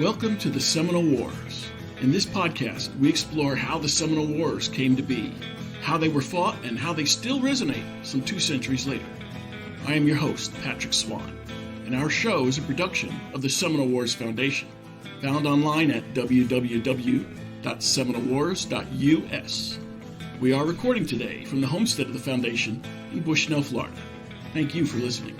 Welcome to the Seminole Wars. In this podcast, we explore how the Seminole Wars came to be, how they were fought, and how they still resonate some 2 centuries later. I am your host, Patrick Swan, and our show is a production of the Seminole Wars Foundation, found online at www.seminolewars.us. We are recording today from the homestead of the Foundation in Bushnell, Florida. Thank you for listening.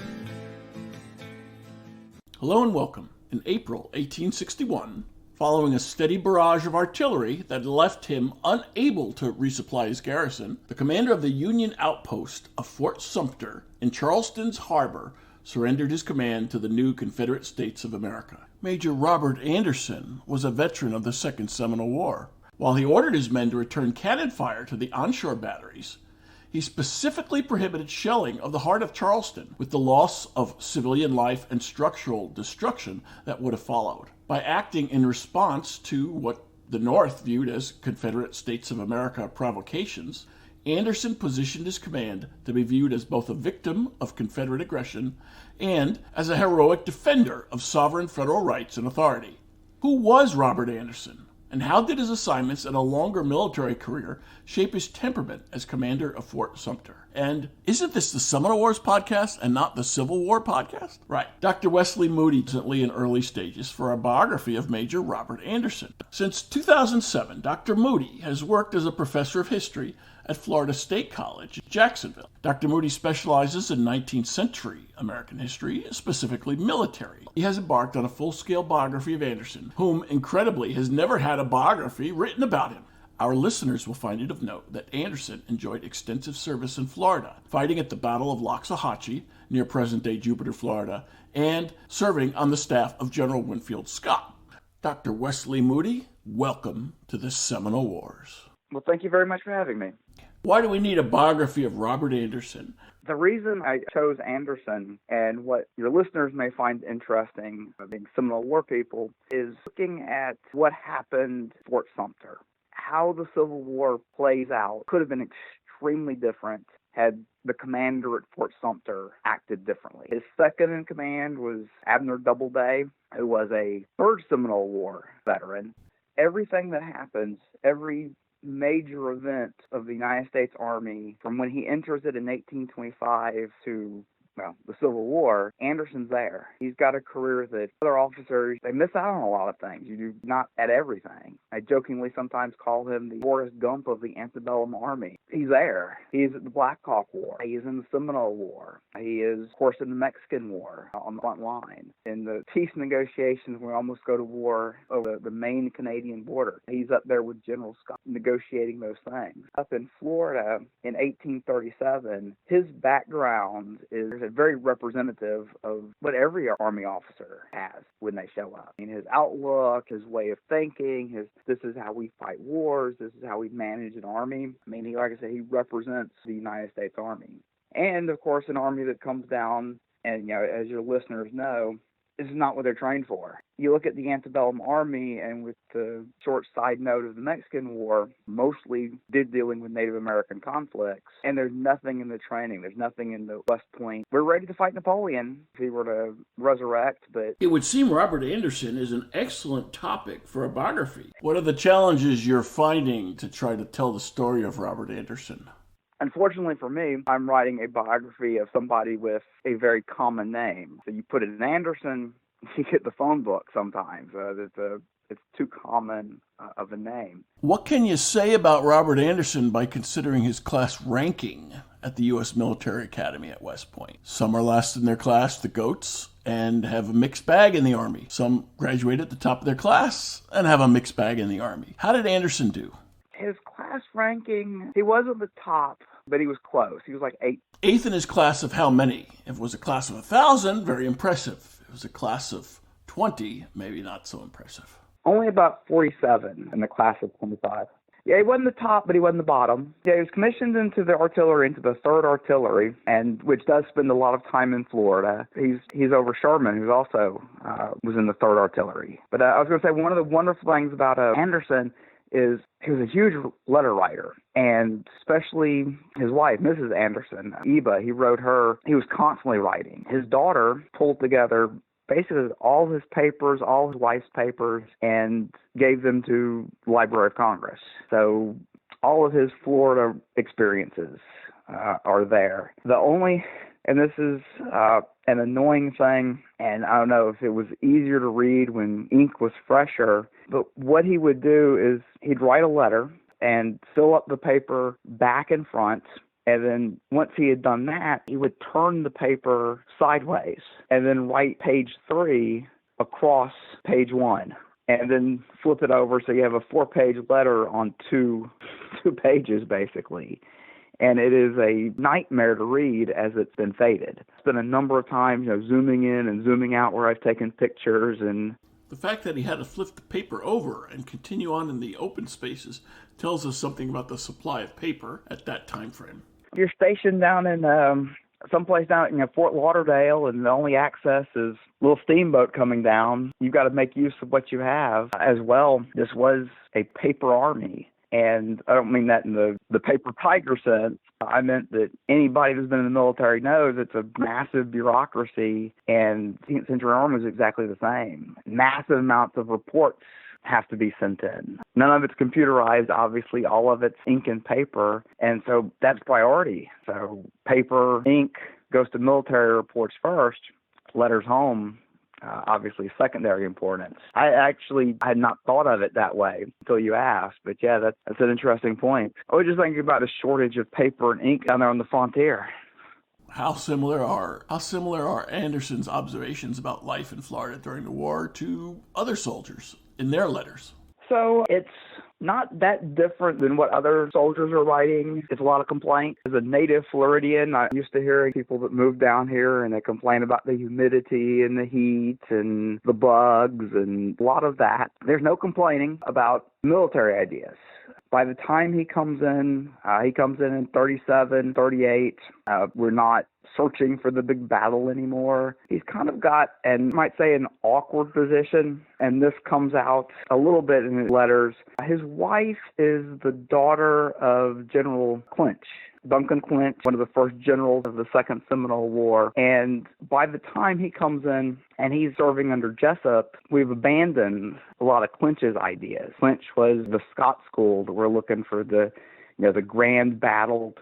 Hello and welcome. In April 1861, following a steady barrage of artillery that left him unable to resupply his garrison, the commander of the Union outpost of Fort Sumter in Charleston's harbor surrendered his command to the new Confederate States of America. Major Robert Anderson was a veteran of the Second Seminole War. While he ordered his men to return cannon fire to the onshore batteries, he specifically prohibited shelling of the heart of Charleston, with the loss of civilian life and structural destruction that would have followed. By acting in response to what the North viewed as Confederate States of America provocations, Anderson positioned his command to be viewed as both a victim of Confederate aggression and as a heroic defender of sovereign federal rights and authority. Who was Robert Anderson? And how did his assignments and a longer military career shape his temperament as commander of Fort Sumter? And isn't this the Seminole Wars podcast and not the Civil War podcast? Right. Dr. Wesley Moody recently in early stages for a biography of Major Robert Anderson. Since 2007, Dr. Moody has worked as a professor of history at Florida State College, Jacksonville. Dr. Moody specializes in 19th century American history, specifically military. He has embarked on a full-scale biography of Anderson, whom, incredibly, has never had a biography written about him. Our listeners will find it of note that Anderson enjoyed extensive service in Florida, fighting at the Battle of Loxahatchee, near present-day Jupiter, Florida, and serving on the staff of General Winfield Scott. Dr. Wesley Moody, welcome to the Seminole Wars. Well, thank you very much for having me. Why do we need a biography of Robert Anderson? The reason I chose Anderson, and what your listeners may find interesting, being Seminole War people, is looking at what happened at Fort Sumter. How the Civil War plays out could have been extremely different had the commander at Fort Sumter acted differently. His second in command was Abner Doubleday, who was a third Seminole War veteran. Everything that happens, every major event of the United States Army, from when he enters it in 1825 to the Civil War, Anderson's there. He's got a career that other officers, they miss out on a lot of things. You do not at everything. I jokingly sometimes call him the Forrest Gump of the antebellum army. He's there. He's at the Black Hawk War. He's in the Seminole War. He is, of course, in the Mexican War on the front line. In the peace negotiations, we almost go to war over the Maine Canadian border. He's up there with General Scott negotiating those things. Up in Florida in 1837, his background is very representative of what every Army officer has when they show up. I mean, his outlook, his way of thinking, this is how we fight wars, this is how we manage an army. I mean, like I said, he represents the United States Army. And, of course, an army that comes down, and, as your listeners know, this is not what they're trained for. You look at the antebellum army, and with the short side note of the Mexican War, mostly dealing with Native American conflicts, and there's nothing in the training. There's nothing in the West Point. We're ready to fight Napoleon if he were to resurrect, but it would seem Robert Anderson is an excellent topic for a biography. What are the challenges you're finding to try to tell the story of Robert Anderson? Unfortunately for me, I'm writing a biography of somebody with a very common name. So you put it in Anderson, you get the phone book sometimes. It's too common of a name. What can you say about Robert Anderson by considering his class ranking at the U.S. Military Academy at West Point? Some are last in their class, the GOATs, and have a mixed bag in the Army. Some graduate at the top of their class and have a mixed bag in the Army. How did Anderson do? His class ranking, he wasn't the top, but he was close. He was like 8th. 8th in his class of how many? If it was a class of 1,000, very impressive. If it was a class of 20, maybe not so impressive. Only about 47 in the class of 25. Yeah, he wasn't the top, but he wasn't the bottom. Yeah, he was commissioned into the artillery, into the 3rd Artillery, and which does spend a lot of time in Florida. He's over Sherman, who also was in the 3rd Artillery. But I was going to say, one of the wonderful things about Anderson is he was a huge letter writer, and especially his wife, Mrs. Anderson, Eva, he wrote her, he was constantly writing. His daughter pulled together basically all his papers, all his wife's papers, and gave them to the Library of Congress. So all of his Florida experiences are there. The only, and this is an annoying thing, and I don't know if it was easier to read when ink was fresher, but what he would do is he'd write a letter and fill up the paper back and front. And then once he had done that, he would turn the paper sideways and then write page 3 across page 1 and then flip it over so you have a 4-page letter on two pages, basically. And it is a nightmare to read as it's been faded. It's been a number of times, zooming in and zooming out where I've taken pictures. And the fact that he had to flip the paper over and continue on in the open spaces tells us something about the supply of paper at that time frame. You're stationed down in someplace down in Fort Lauderdale, and the only access is a little steamboat coming down. You've got to make use of what you have as well. This was a paper army, and I don't mean that in the paper tiger sense. I meant that anybody that's been in the military knows it's a massive bureaucracy, and the 18th Century Army was exactly the same. Massive amounts of reports have to be sent in. None of it's computerized, obviously. All of it's ink and paper, and so that's priority. So paper, ink goes to military reports first, letters home, obviously secondary importance. I had not thought of it that way until you asked, but yeah, that's an interesting point. I was just thinking about the shortage of paper and ink down there on the frontier. How similar are Anderson's observations about life in Florida during the war to other soldiers in their letters? So it's not that different than what other soldiers are writing. It's a lot of complaints. As a native Floridian, I used to hear people that moved down here and they complain about the humidity and the heat and the bugs and a lot of that. There's no complaining about military ideas. By the time he comes in 37, 38. We're not searching for the big battle anymore. He's kind of got, and you might say, an awkward position, and this comes out a little bit in his letters. His wife is the daughter of General Clinch, Duncan Clinch, one of the first generals of the Second Seminole War. And by the time he comes in and he's serving under Jessup, we've abandoned a lot of Clinch's ideas. Clinch was the Scott school that we're looking for the grand battle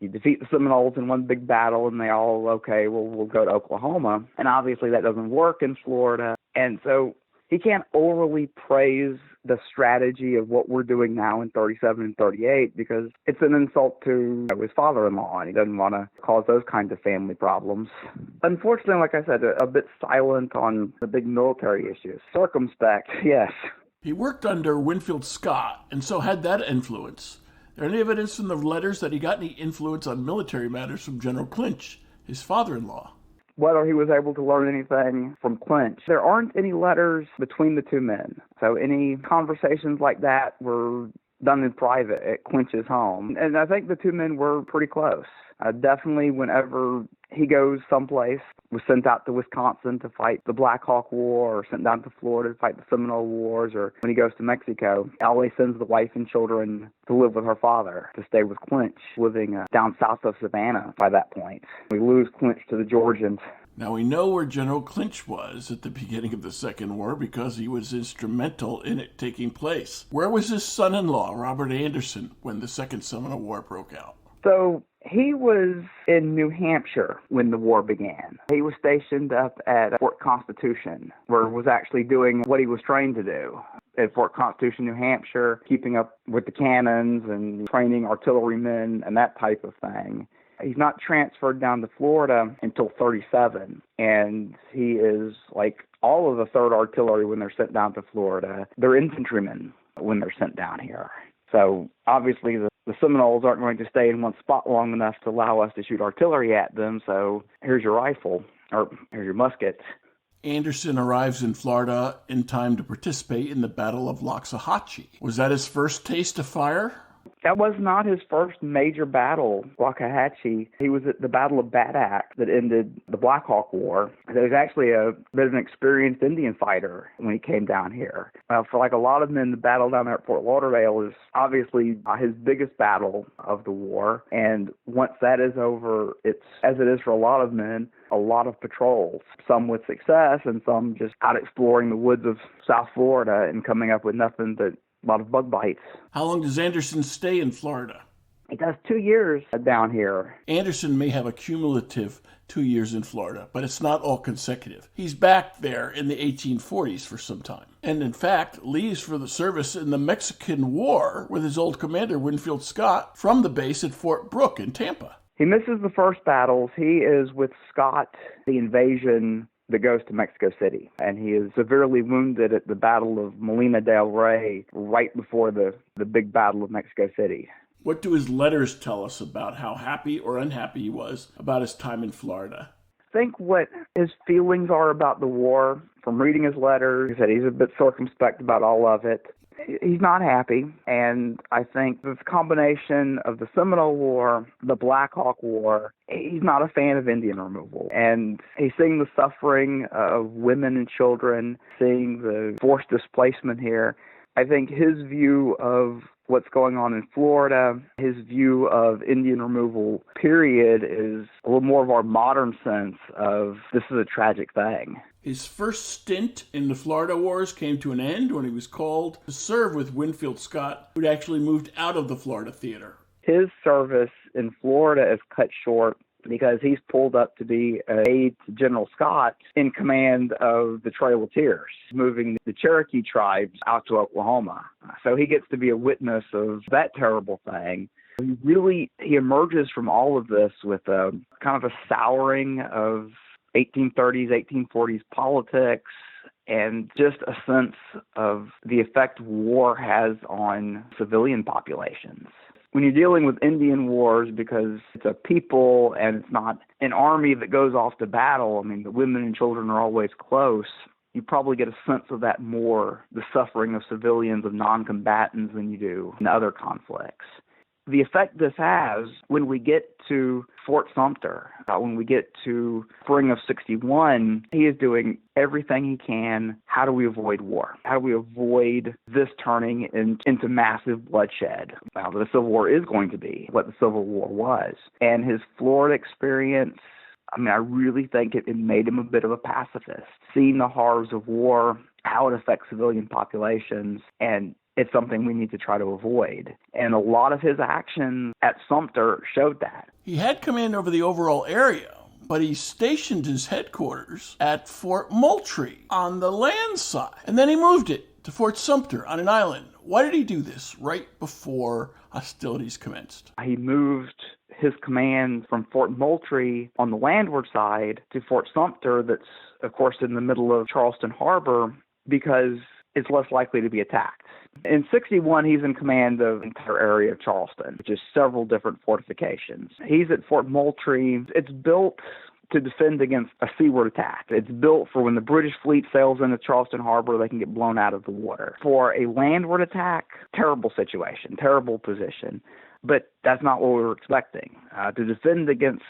you defeat the Seminoles in one big battle and they all, okay, well, we'll go to Oklahoma. And obviously that doesn't work in Florida. And so he can't overly praise the strategy of what we're doing now in 37 and 38 because it's an insult to his father-in-law, and he doesn't want to cause those kinds of family problems. Unfortunately, like I said, a bit silent on the big military issues. Circumspect, yes. He worked under Winfield Scott, and so had that influence. Is there any evidence from the letters that he got any influence on military matters from General Clinch, his father-in-law? Whether he was able to learn anything from Clinch. There aren't any letters between the two men. So any conversations like that were done in private at Clinch's home. And I think the two men were pretty close. Definitely whenever he goes someplace, was sent out to Wisconsin to fight the Black Hawk War or sent down to Florida to fight the Seminole Wars, or when he goes to Mexico, he always sends the wife and children to live with her father, to stay with Clinch, living down south of Savannah by that point. We lose Clinch to the Georgians. Now we know where General Clinch was at the beginning of the Second War because he was instrumental in it taking place. Where was his son-in-law, Robert Anderson, when the Second Seminole War broke out? So he was in New Hampshire when the war began. He was stationed up at Fort Constitution, where he was actually doing what he was trained to do. At Fort Constitution, New Hampshire, keeping up with the cannons and training artillerymen and that type of thing. He's not transferred down to Florida until 37, and he is like all of the 3rd Artillery when they're sent down to Florida. They're infantrymen when they're sent down here. So obviously the Seminoles aren't going to stay in one spot long enough to allow us to shoot artillery at them, so here's your rifle, or here's your musket. Anderson arrives in Florida in time to participate in the Battle of Loxahatchee. Was that his first taste of fire? That was not his first major battle, Loxahatchee. He was at the Battle of Bad Axe that ended the Black Hawk War. He was actually a bit of an experienced Indian fighter when he came down here. For like a lot of men, the battle down there at Fort Lauderdale is obviously his biggest battle of the war. And once that is over, it's, as it is for a lot of men, a lot of patrols, some with success and some just out exploring the woods of South Florida and coming up with nothing but a lot of bug bites. How long does Anderson stay in Florida? He does 2 years down here. Anderson may have a cumulative 2 years in Florida, but it's not all consecutive. He's back there in the 1840s for some time, and in fact leaves for the service in the Mexican War with his old commander Winfield Scott from the base at Fort Brooke in Tampa. He misses the first battles. He is with Scott, the invasion that goes to Mexico City, and he is severely wounded at the Battle of Molina del Rey right before the big Battle of Mexico City. What do his letters tell us about how happy or unhappy he was about his time in Florida? I think what his feelings are about the war, from reading his letters, he said he's a bit circumspect about all of it. He's not happy, and I think this combination of the Seminole War, the Black Hawk War, he's not a fan of Indian removal. And he's seeing the suffering of women and children, seeing the forced displacement here. I think his view of what's going on in Florida, his view of Indian removal, period, is a little more of our modern sense of this is a tragic thing. His first stint in the Florida Wars came to an end when he was called to serve with Winfield Scott, who'd actually moved out of the Florida theater. His service in Florida is cut short because he's pulled up to be an aide to General Scott in command of the Trail of Tears, moving the Cherokee tribes out to Oklahoma. So he gets to be a witness of that terrible thing. He emerges from all of this with a kind of a souring of 1830s, 1840s politics, and just a sense of the effect war has on civilian populations. When you're dealing with Indian wars, because it's a people and it's not an army that goes off to battle, I mean, the women and children are always close, you probably get a sense of that more, the suffering of civilians, of non-combatants, than you do in other conflicts. The effect this has when we get to Fort Sumter, when we get to spring of 61, he is doing everything he can. How do we avoid war? How do we avoid this turning into massive bloodshed? Well, the Civil War is going to be what the Civil War was. And his Florida experience, I mean, I really think it made him a bit of a pacifist, seeing the horrors of war, how it affects civilian populations, and it's something we need to try to avoid. And a lot of his actions at Sumter showed that. He had command over the overall area, but he stationed his headquarters at Fort Moultrie on the land side. And then he moved it to Fort Sumter on an island. Why did he do this right before hostilities commenced? He moved his command from Fort Moultrie on the landward side to Fort Sumter, that's, of course, in the middle of Charleston Harbor, because it's less likely to be attacked. In 61, he's in command of the entire area of Charleston, which is several different fortifications. He's at Fort Moultrie. It's built to defend against a seaward attack. It's built for when the British fleet sails into Charleston Harbor, they can get blown out of the water. For a landward attack, terrible situation, terrible position. But that's not what we were expecting. To defend against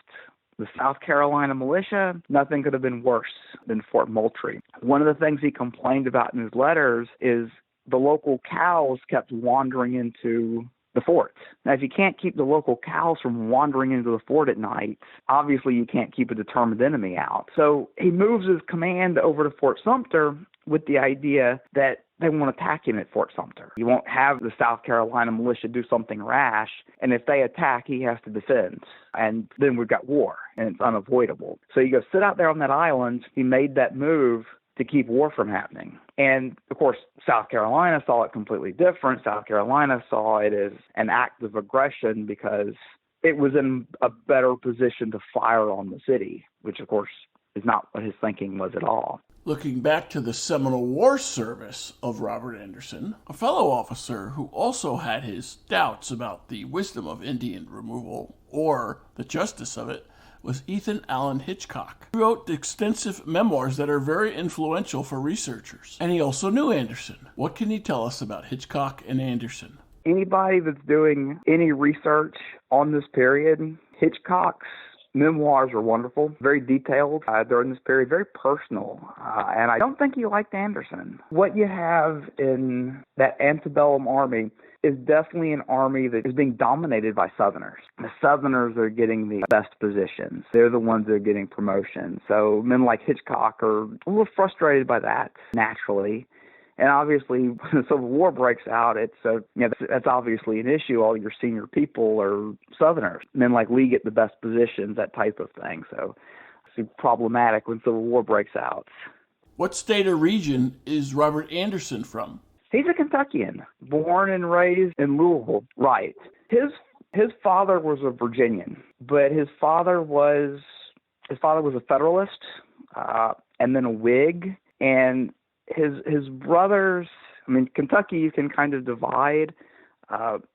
the South Carolina militia, nothing could have been worse than Fort Moultrie. One of the things he complained about in his letters is the local cows kept wandering into the fort. Now, if you can't keep the local cows from wandering into the fort at night, obviously you can't keep a determined enemy out. So he moves his command over to Fort Sumter with the idea that they won't attack him at Fort Sumter. You won't have the South Carolina militia do something rash, and if they attack, he has to defend. And then we've got war, and it's unavoidable. So you go sit out there on that island. He made that move to keep war from happening. And, of course, South Carolina saw it completely different. South Carolina saw it as an act of aggression because it was in a better position to fire on the city, which, of course, is not what his thinking was at all. Looking back to the Seminole War service of Robert Anderson, a fellow officer who also had his doubts about the wisdom of Indian removal or the justice of it was Ethan Allen Hitchcock. He wrote extensive memoirs that are very influential for researchers. And he also knew Anderson. What can you tell us about Hitchcock and Anderson? Anybody that's doing any research on this period, Hitchcock's memoirs are wonderful, very detailed during this period, very personal, and I don't think he liked Anderson. What you have in that antebellum army is definitely an army that is being dominated by Southerners. The Southerners are getting the best positions. They're the ones that are getting promotions. So men like Hitchcock are a little frustrated by that, naturally. And obviously, when the Civil War breaks out, that's obviously an issue. All your senior people are Southerners. Men like Lee get the best positions, that type of thing. So it's problematic when Civil War breaks out. What state or region is Robert Anderson from? He's a Kentuckian, born and raised in Louisville. Right. His father was a Virginian, but his father was a Federalist, and then a Whig, and his brothers, Kentucky you can kind of divide.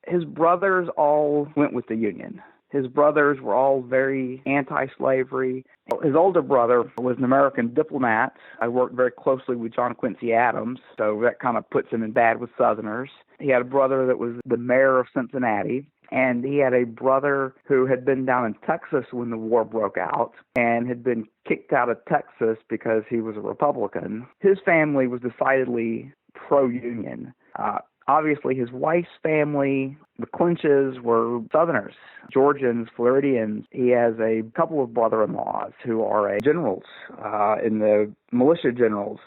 His brothers all went with the Union. His brothers were all very anti-slavery. His older brother was an American diplomat. I worked very closely with John Quincy Adams, so that kind of puts him in bad with Southerners. He had a brother that was the mayor of Cincinnati, and he had a brother who had been down in Texas when the war broke out and had been kicked out of Texas because he was a Republican. His family was decidedly pro-Union. Obviously, his wife's family, the Clinches, were Southerners, Georgians, Floridians. He has a couple of brother-in-laws who are generals in the militia generals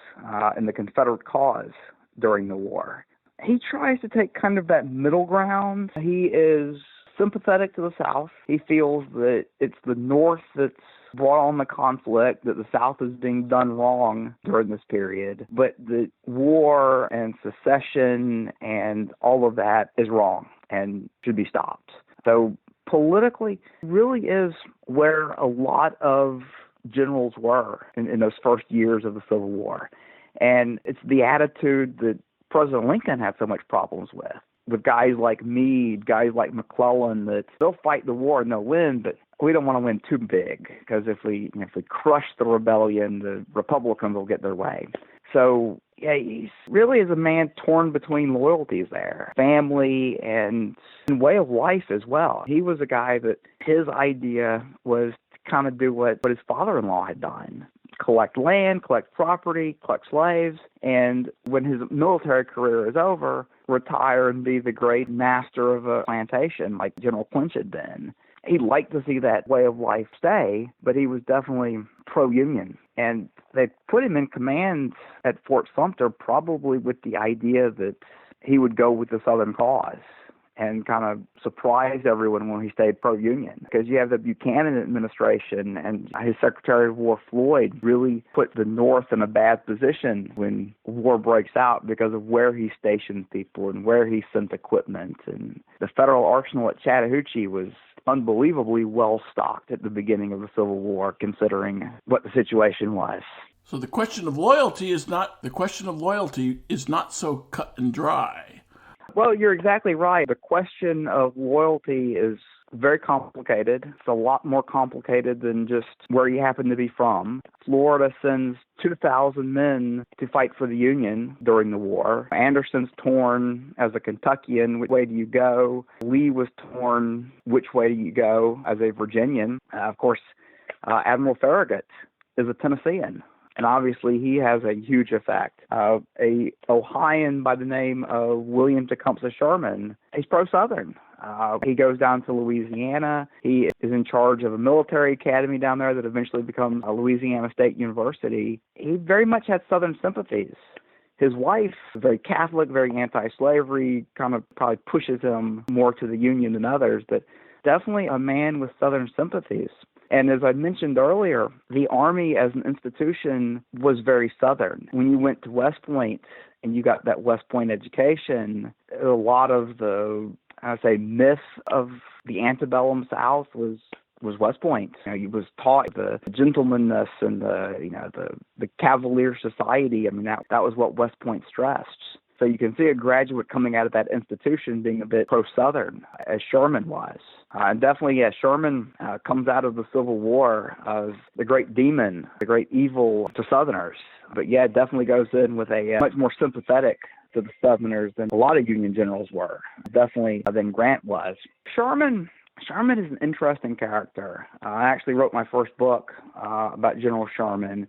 in the Confederate cause during the war. He tries to take kind of that middle ground. He is sympathetic to the South. He feels that it's the North that's brought on the conflict, that the South is being done wrong during this period, but the war and secession and all of that is wrong and should be stopped. So politically, really is where a lot of generals were in those first years of the Civil War. And it's the attitude that President Lincoln had so much problems with guys like Meade, guys like McClellan, that they'll fight the war and they'll win, but we don't want to win too big, because if we crush the rebellion, the Republicans will get their way. So yeah, he really is a man torn between loyalties there, family and way of life as well. He was a guy that his idea was to kind of do what his father-in-law had done. Collect land, collect property, collect slaves, and when his military career is over, retire and be the great master of a plantation like General Clinch had been. He'd like to see that way of life stay, but he was definitely pro-Union. And they put him in command at Fort Sumter probably with the idea that he would go with the Southern cause and kind of surprised everyone when he stayed pro-Union. Because you have the Buchanan administration, and his Secretary of War, Floyd, really put the North in a bad position when war breaks out because of where he stationed people and where he sent equipment. And the federal arsenal at Chattahoochee was unbelievably well stocked at the beginning of the Civil War, considering what the situation was. So the question of loyalty is not so cut and dry. Well, you're exactly right. The question of loyalty is very complicated. It's a lot more complicated than just where you happen to be from. Florida sends 2,000 men to fight for the Union during the war. Anderson's torn as a Kentuckian. Which way do you go? Lee was torn. Which way do you go as a Virginian? Of course, Admiral Farragut is a Tennessean. And obviously, he has a huge effect. A Ohioan by the name of William Tecumseh Sherman, he's pro-Southern. He goes down to Louisiana. He is in charge of a military academy down there that eventually becomes a Louisiana State University. He very much had Southern sympathies. His wife, very Catholic, very anti-slavery, kind of probably pushes him more to the Union than others, but definitely a man with Southern sympathies. And as I mentioned earlier, the Army as an institution was very Southern. When you went to West Point and you got that West Point education, a lot of the, myth of the antebellum South was West Point. You was taught the gentlemanness and the cavalier society. That was what West Point stressed. So you can see a graduate coming out of that institution being a bit pro-Southern, as Sherman was. And definitely, Sherman comes out of the Civil War as the great demon, the great evil to Southerners. But definitely goes in with a much more sympathetic to the Southerners than a lot of Union generals were, definitely than Grant was. Sherman is an interesting character. I actually wrote my first book about General Sherman,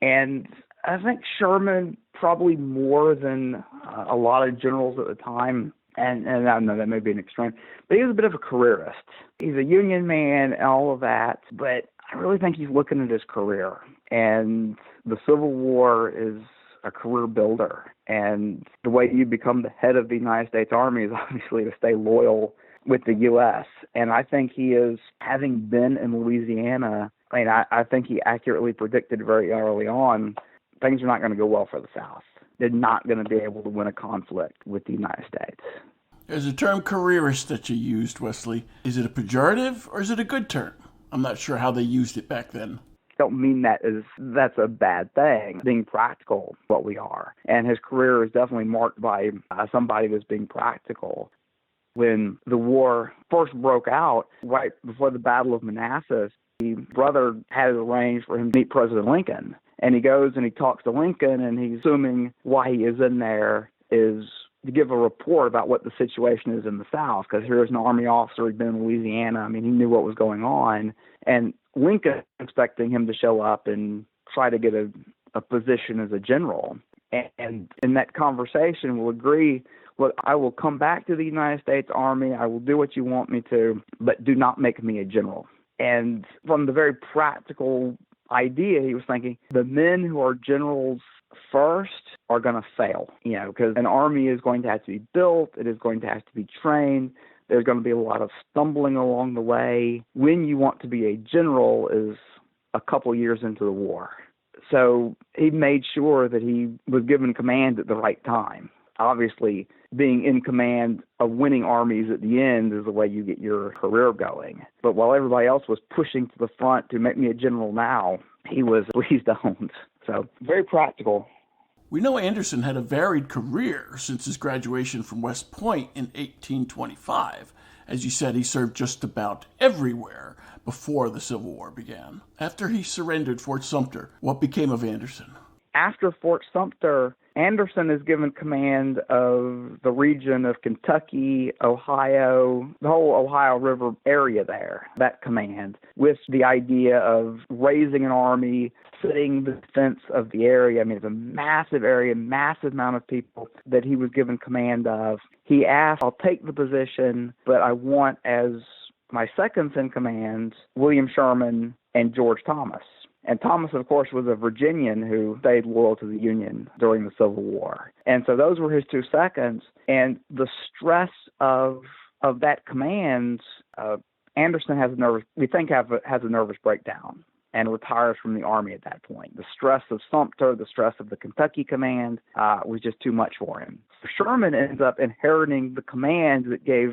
and I think Sherman, probably more than a lot of generals at the time, and I know that may be an extreme, but he was a bit of a careerist. He's a Union man and all of that, but I really think he's looking at his career. And the Civil War is a career builder. And the way you become the head of the United States Army is obviously to stay loyal with the U.S. And I think he is, having been in Louisiana, I think he accurately predicted very early on things are not going to go well for the South. They're not going to be able to win a conflict with the United States. There's a term careerist that you used, Wesley. Is it a pejorative or is it a good term? I'm not sure how they used it back then. I don't mean that's a bad thing. Being practical, what we are. And his career is definitely marked by somebody that's being practical. When the war first broke out, right before the Battle of Manassas, the brother had it arranged for him to meet President Lincoln. And he goes and he talks to Lincoln, and he's assuming why he is in there is to give a report about what the situation is in the South, because here's an Army officer who'd been in Louisiana. He knew what was going on. And Lincoln expecting him to show up and try to get a position as a general. And in that conversation, we'll agree, look, I will come back to the United States Army. I will do what you want me to, but do not make me a general. And from the very practical idea, he was thinking the men who are generals first are going to fail, because an army is going to have to be built. It is going to have to be trained. There's going to be a lot of stumbling along the way. When you want to be a general is a couple years into the war. So he made sure that he was given command at the right time. Obviously, being in command of winning armies at the end is the way you get your career going. But while everybody else was pushing to the front to make me a general now, he was please don't. So very practical. We know Anderson had a varied career since his graduation from West Point in 1825. As you said, he served just about everywhere before the Civil War began. After he surrendered Fort Sumter, what became of Anderson? After Fort Sumter, Anderson is given command of the region of Kentucky, Ohio, the whole Ohio River area there, that command, with the idea of raising an army, setting the defense of the area. It's a massive area, massive amount of people that he was given command of. He asked, I'll take the position, but I want as my seconds in command William Sherman and George Thomas. And Thomas, of course, was a Virginian who stayed loyal to the Union during the Civil War. And so those were his two seconds. And the stress of that command, Anderson has a nervous breakdown and retires from the Army at that point. The stress of Sumter, the stress of the Kentucky command was just too much for him. Sherman ends up inheriting the command that gave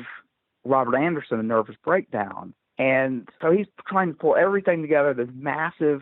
Robert Anderson a nervous breakdown. And so he's trying to pull everything together, this massive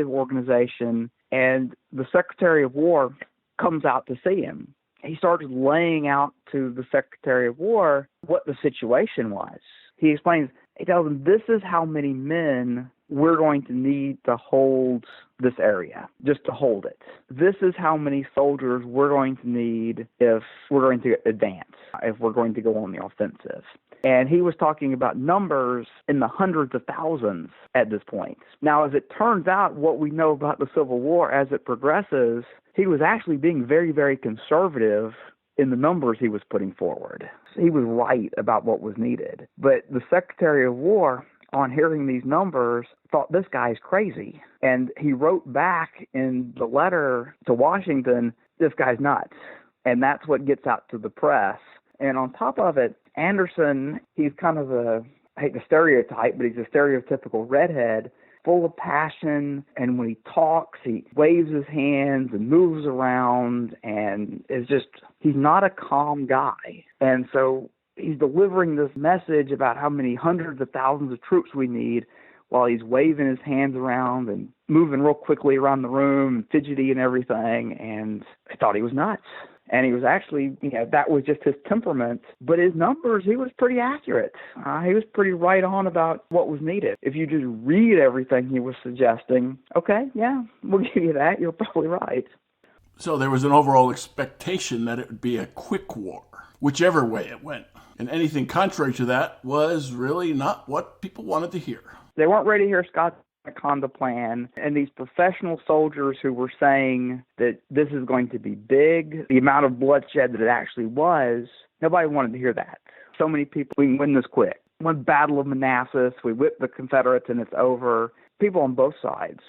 organization, and the Secretary of War comes out to see him. He starts laying out to the Secretary of War what the situation was. He explains, he tells him, this is how many men we're going to need to hold this area, just to hold it. This is how many soldiers we're going to need if we're going to advance, if we're going to go on the offensive. And he was talking about numbers in the hundreds of thousands at this point. Now, as it turns out, what we know about the Civil War as it progresses, he was actually being very, very conservative in the numbers he was putting forward. He was right about what was needed. But the Secretary of War, on hearing these numbers, thought this guy's crazy. And he wrote back in the letter to Washington, this guy's nuts. And that's what gets out to the press. And on top of it, Anderson, he's kind of I hate the stereotype, but he's a stereotypical redhead, full of passion. And when he talks, he waves his hands and moves around and he's not a calm guy. And so he's delivering this message about how many hundreds of thousands of troops we need while he's waving his hands around and moving real quickly around the room and fidgety and everything. And I thought he was nuts. And he was actually, that was just his temperament. But his numbers, he was pretty accurate. He was pretty right on about what was needed. If you just read everything he was suggesting, okay, yeah, we'll give you that. You're probably right. So there was an overall expectation that it would be a quick war, whichever way it went. And anything contrary to that was really not what people wanted to hear. They weren't ready to hear Scott's Anaconda plan, and these professional soldiers who were saying that this is going to be big, the amount of bloodshed that it actually was, nobody wanted to hear that. So many people, we can win this quick. One Battle of Manassas, we whip the Confederates and it's over. People on both sides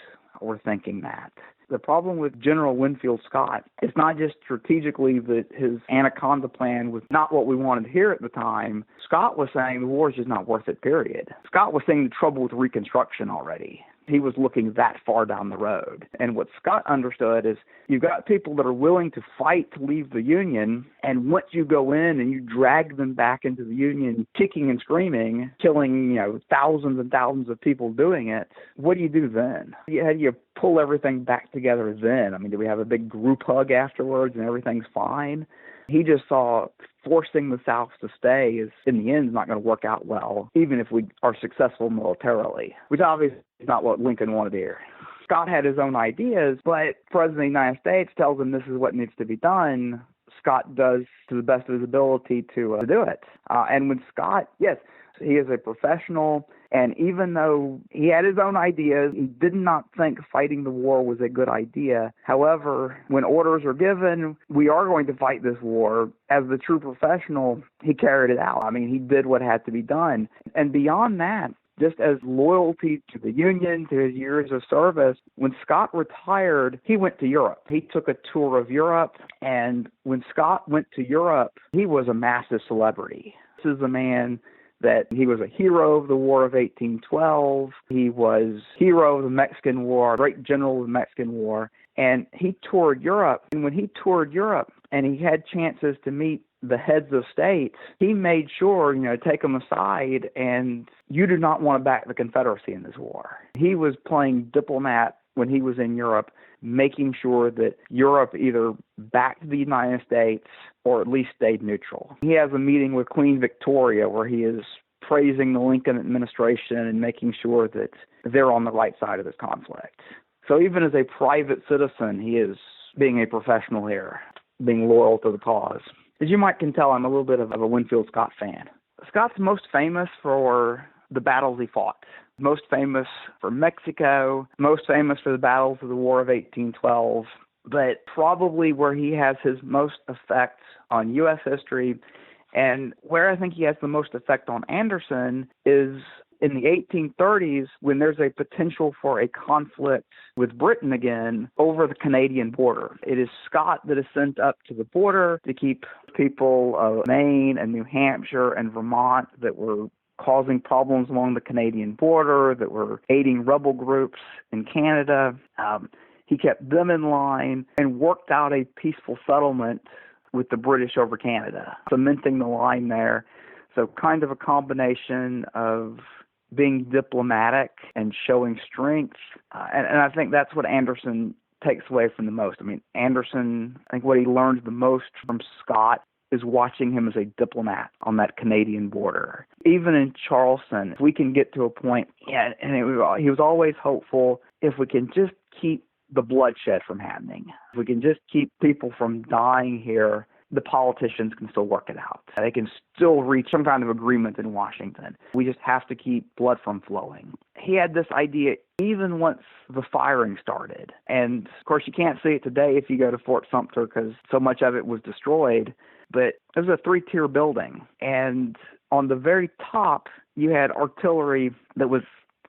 were thinking that. The problem with General Winfield Scott is not just strategically that his Anaconda plan was not what we wanted to hear at the time. Scott was saying the war is just not worth it, period. Scott was seeing the trouble with Reconstruction already. He was looking that far down the road. And what Scott understood is you've got people that are willing to fight to leave the Union, and once you go in and you drag them back into the Union, kicking and screaming, killing, thousands and thousands of people doing it, what do you do then? How do you pull everything back together then? I mean, do we have a big group hug afterwards and everything's fine? He just saw forcing the South to stay is, in the end, not going to work out well, even if we are successful militarily, which obviously is not what Lincoln wanted to hear. Scott had his own ideas, but the President of the United States tells him this is what needs to be done. Scott does to the best of his ability to do it. And when Scott, yes, he is a professional, and even though he had his own ideas, he did not think fighting the war was a good idea. However, when orders are given, we are going to fight this war, as the true professional, he carried it out. I mean, he did what had to be done. And beyond that, just as loyalty to the Union, to his years of service, when Scott retired, he went to Europe. He took a tour of Europe, and when Scott went to Europe, he was a massive celebrity. This is a man that he was a hero of the War of 1812. He was hero of the Mexican War, great general of the Mexican War. And he toured Europe. And when he toured Europe and he had chances to meet the heads of states, he made sure, take them aside, and you do not want to back the Confederacy in this war. He was playing diplomat when he was in Europe, making sure that Europe either backed the United States or at least stayed neutral. He has a meeting with Queen Victoria where he is praising the Lincoln administration and making sure that they're on the right side of this conflict. So even as a private citizen, he is being a professional here, being loyal to the cause. As you might can tell, I'm a little bit of a Winfield Scott fan. Scott's most famous for the battles he fought. Most famous for Mexico, most famous for the battles of the War of 1812, but probably where he has his most effect on U.S. history and where I think he has the most effect on Anderson is in the 1830s when there's a potential for a conflict with Britain again over the Canadian border. It is Scott that is sent up to the border to keep people of Maine and New Hampshire and Vermont that were causing problems along the Canadian border, that were aiding rebel groups in Canada. He kept them in line and worked out a peaceful settlement with the British over Canada, cementing the line there. So kind of a combination of being diplomatic and showing strength. And I think that's what Anderson takes away from the most. I mean, Anderson, I think what he learned the most from Scott is watching him as a diplomat on that Canadian border. Even in Charleston, if we can get to a point, he was always hopeful, if we can just keep the bloodshed from happening, if we can just keep people from dying here, the politicians can still work it out. They can still reach some kind of agreement in Washington. We just have to keep blood from flowing. He had this idea even once the firing started. And, of course, you can't see it today if you go to Fort Sumter because so much of it was destroyed. But it was a 3-tier building. And on the very top, you had artillery that was,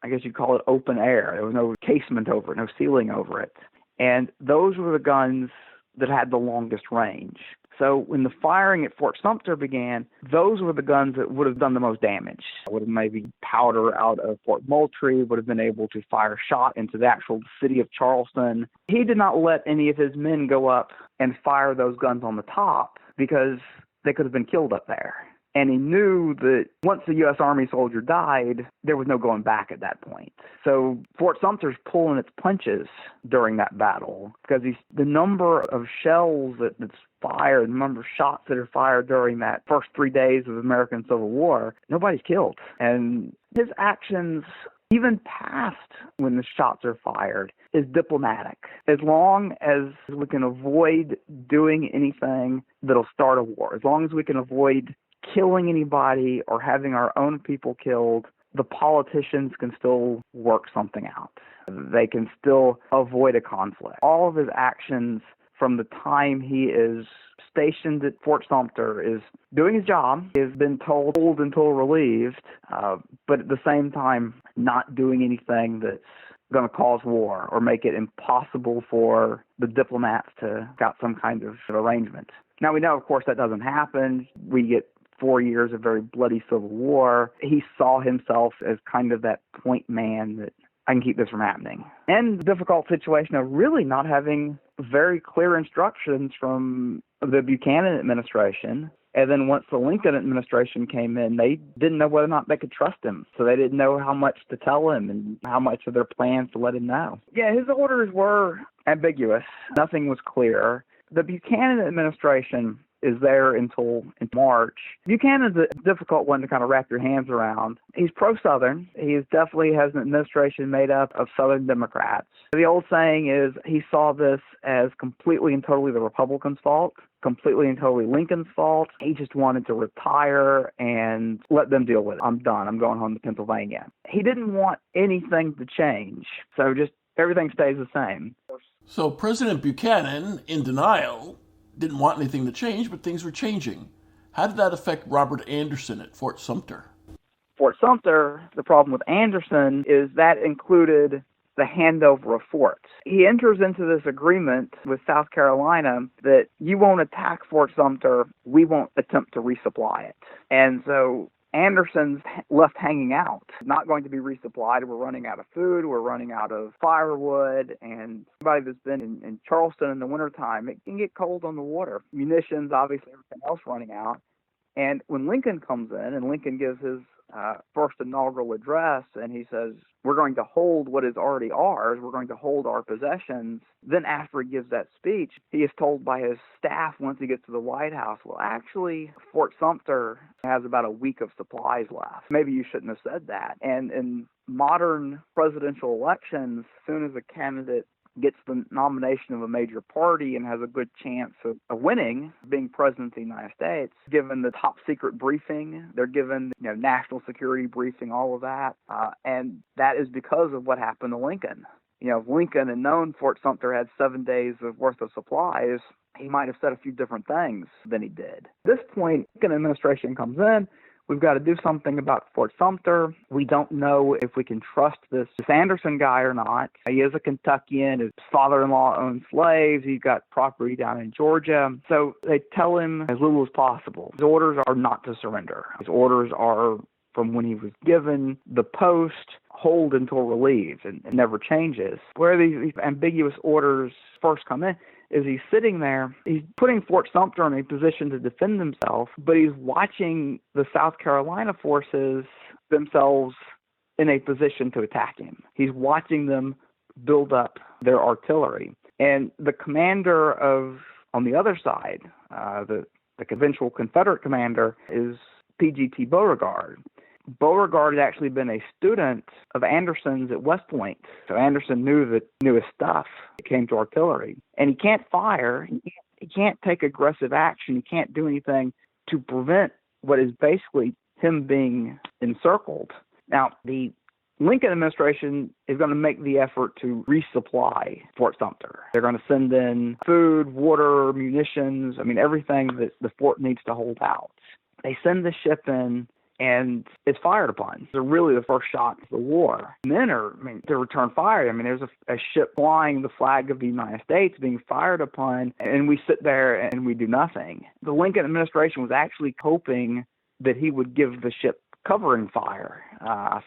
I guess you'd call it open air. There was no casement over it, no ceiling over it. And those were the guns that had the longest range. So when the firing at Fort Sumter began, those were the guns that would have done the most damage. Would have maybe powder out of Fort Moultrie, would have been able to fire shot into the actual city of Charleston. He did not let any of his men go up and fire those guns on the top because they could have been killed up there. And he knew that once the U.S. Army soldier died, there was no going back at that point. So Fort Sumter's pulling its punches during that battle because the number of shells that's fired, the number of shots that are fired during that first 3 days of the American Civil War, nobody's killed. And his actions, even past when the shots are fired, is diplomatic. As long as we can avoid doing anything that'll start a war, as long as we can avoid killing anybody or having our own people killed, the politicians can still work something out. They can still avoid a conflict. All of his actions from the time he is stationed at Fort Sumter is doing his job. He has been told until relieved, but at the same time not doing anything that's going to cause war or make it impossible for the diplomats to got some kind of arrangement. Now, we know, of course, that doesn't happen. We get 4 years of very bloody civil war. He saw himself as kind of that point man that I can keep this from happening. And the difficult situation of really not having very clear instructions from the Buchanan administration. And then once the Lincoln administration came in, they didn't know whether or not they could trust him. So they didn't know how much to tell him and how much of their plans to let him know. Yeah, his orders were ambiguous. Nothing was clear. The Buchanan administration is there until March. Buchanan's a difficult one to kind of wrap your hands around. He's pro-Southern. He definitely has an administration made up of Southern Democrats. The old saying is he saw this as completely and totally the Republicans' fault, completely and totally Lincoln's fault. He just wanted to retire and let them deal with it. I'm done. I'm going home to Pennsylvania. He didn't want anything to change, so just everything stays the same. So President Buchanan, in denial, didn't want anything to change, but things were changing. How did that affect Robert Anderson at Fort Sumter? Fort Sumter, the problem with Anderson is that included the handover of forts. He enters into this agreement with South Carolina that you won't attack Fort Sumter, we won't attempt to resupply it. And so Anderson's left hanging out, not going to be resupplied. We're running out of food, we're running out of firewood, and anybody that's been in Charleston in the wintertime, it can get cold on the water. Munitions, obviously, everything else running out. And when Lincoln comes in, and Lincoln gives his first inaugural address, and he says, we're going to hold what is already ours, we're going to hold our possessions. Then after he gives that speech, he is told by his staff once he gets to the White House, well, actually, Fort Sumter has about a week of supplies left. Maybe you shouldn't have said that. And in modern presidential elections, as soon as a candidate gets the nomination of a major party and has a good chance of winning, being president of the United States, given the top secret briefing, they're given national security briefing, all of that, and that is because of what happened to Lincoln. If Lincoln had known Fort Sumter had 7 days of worth of supplies, he might have said a few different things than he did. At this point, Lincoln administration comes in. We've got to do something about Fort Sumter. We don't know if we can trust this Anderson guy or not. He is a Kentuckian. His father-in-law owned slaves. He's got property down in Georgia. So they tell him as little as possible. His orders are not to surrender. His orders are from when he was given the post, hold until relieved, and it never changes. Where these ambiguous orders first come in is he's sitting there, he's putting Fort Sumter in a position to defend himself, but he's watching the South Carolina forces themselves in a position to attack him. He's watching them build up their artillery. And the commander on the other side, the eventual Confederate commander, is P.G.T. Beauregard. Beauregard had actually been a student of Anderson's at West Point. So Anderson knew his stuff. It came to artillery. And he can't fire. He can't take aggressive action. He can't do anything to prevent what is basically him being encircled. Now, the Lincoln administration is going to make the effort to resupply Fort Sumter. They're going to send in food, water, munitions, everything that the fort needs to hold out. They send the ship in, and it's fired upon. They're really the first shot of the war. Men are, to return fire. There's a ship flying the flag of the United States being fired upon, and we sit there and we do nothing. The Lincoln administration was actually hoping that he would give the ship covering fire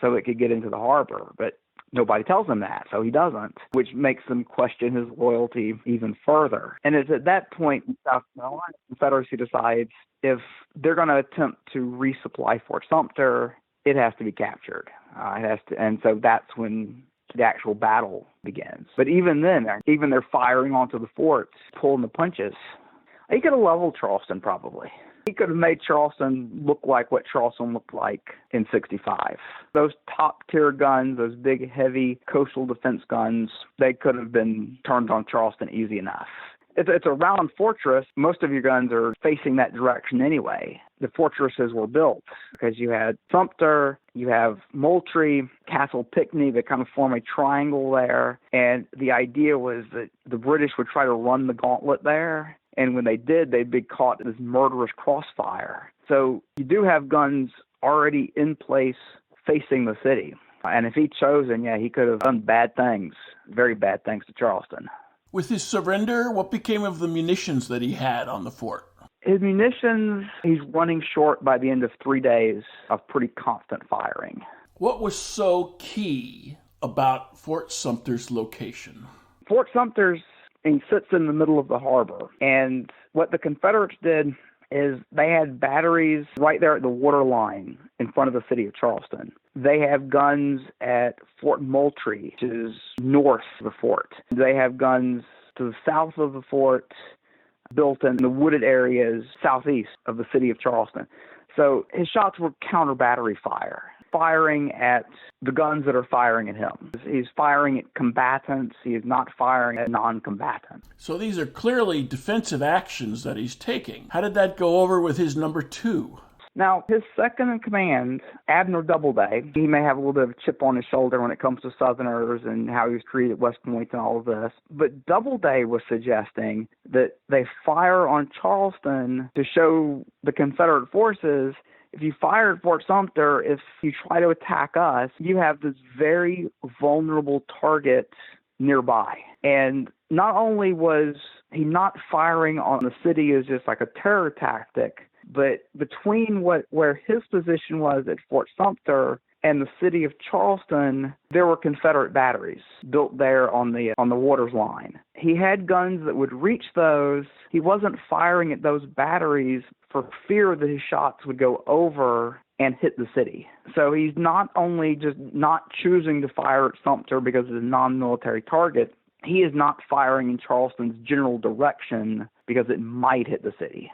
so it could get into the harbor. But nobody tells him that, so he doesn't, which makes them question his loyalty even further. And it's at that point in South Carolina, the Confederacy decides if they're going to attempt to resupply Fort Sumter, it has to be captured. And so that's when the actual battle begins. But even then, even they're firing onto the forts, pulling the punches. He could have leveled Charleston, probably. He could have made Charleston look like what Charleston looked like in 65. Those top-tier guns, those big, heavy coastal defense guns, they could have been turned on Charleston easy enough. It's a round fortress. Most of your guns are facing that direction anyway. The fortresses were built because you had Sumter, you have Moultrie, Castle Pinckney that kind of form a triangle there. And the idea was that the British would try to run the gauntlet there. And when they did, they'd be caught in this murderous crossfire. So you do have guns already in place facing the city. And if he'd chosen, he could have done bad things, very bad things to Charleston. With his surrender, what became of the munitions that he had on the fort? His munitions, he's running short by the end of 3 days of pretty constant firing. What was so key about Fort Sumter's location? Fort Sumter's sits in the middle of the harbor. And what the Confederates did is they had batteries right there at the water line in front of the city of Charleston. They have guns at Fort Moultrie, which is north of the fort. They have guns to the south of the fort, built in the wooded areas southeast of the city of Charleston. So his shots were counter-battery fire, firing at the guns that are firing at him. He's firing at combatants. He is not firing at non-combatants. So these are clearly defensive actions that he's taking. How did that go over with his number two? Now, his second in command, Abner Doubleday, he may have a little bit of a chip on his shoulder when it comes to Southerners and how he was treated at West Point and all of this. But Doubleday was suggesting that they fire on Charleston to show the Confederate forces, if you fire at Fort Sumter, if you try to attack us, you have this very vulnerable target nearby. And not only was he not firing on the city as just like a terror tactic, but between where his position was at Fort Sumter and the city of Charleston, there were Confederate batteries built there on the waters line. He had guns that would reach those. He wasn't firing at those batteries for fear that his shots would go over and hit the city. So he's not only just not choosing to fire at Sumter because it's a non-military target, he is not firing in Charleston's general direction because it might hit the city.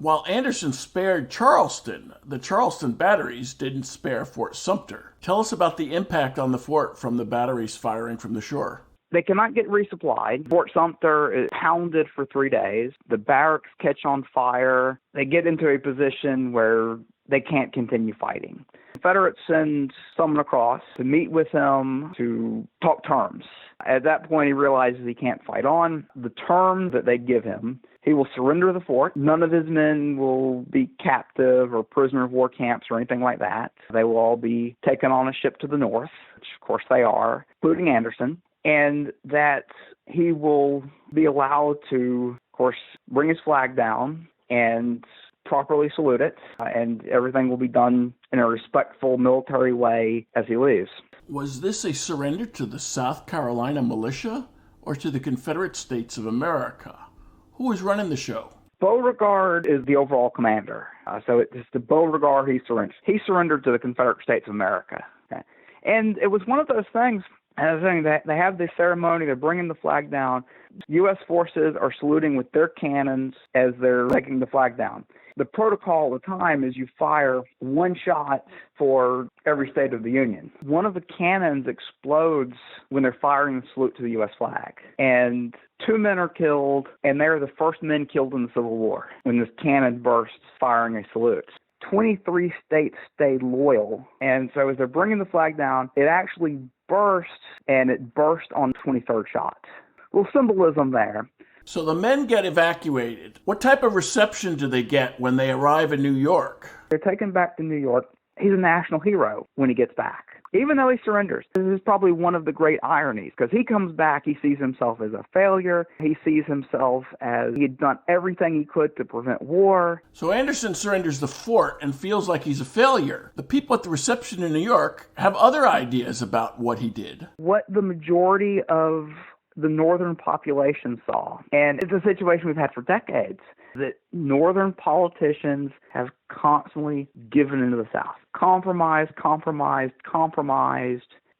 While Anderson spared Charleston, the Charleston batteries didn't spare Fort Sumter. Tell us about the impact on the fort from the batteries firing from the shore. They cannot get resupplied. Fort Sumter is pounded for 3 days. The barracks catch on fire. They get into a position where they can't continue fighting. Confederates send someone across to meet with him to talk terms. At that point, he realizes he can't fight on. The terms that they give him, he will surrender the fort. None of his men will be captive or prisoner of war camps or anything like that. They will all be taken on a ship to the north, which of course they are, including Anderson, and that he will be allowed to, of course, bring his flag down and properly salute it, and everything will be done in a respectful military way as he leaves. Was this a surrender to the South Carolina militia or to the Confederate States of America? Who was running the show? Beauregard is the overall commander. So it's to Beauregard he surrendered. He surrendered to the Confederate States of America. Okay. And it was one of those things, that they have this ceremony, they're bringing the flag down. U.S. forces are saluting with their cannons as they're taking the flag down. The protocol at the time is you fire one shot for every state of the Union. One of the cannons explodes when they're firing the salute to the U.S. flag. And 2 men are killed, and they're the first men killed in the Civil War when this cannon bursts firing a salute. 23 states stayed loyal, and so as they're bringing the flag down, it actually burst, and it burst on 23rd shot. A little symbolism there. So the men get evacuated. What type of reception do they get when they arrive in New York? They're taken back to New York. He's a national hero when he gets back. even though he surrenders. This is probably one of the great ironies, because he comes back, he sees himself as a failure, he sees himself as he had done everything he could to prevent war. So Anderson surrenders the fort and feels like he's a failure. The people at the reception in New York have other ideas about what he did. What the majority of the northern population saw, and it's a situation we've had for decades, that northern politicians have constantly given into the South. Compromised,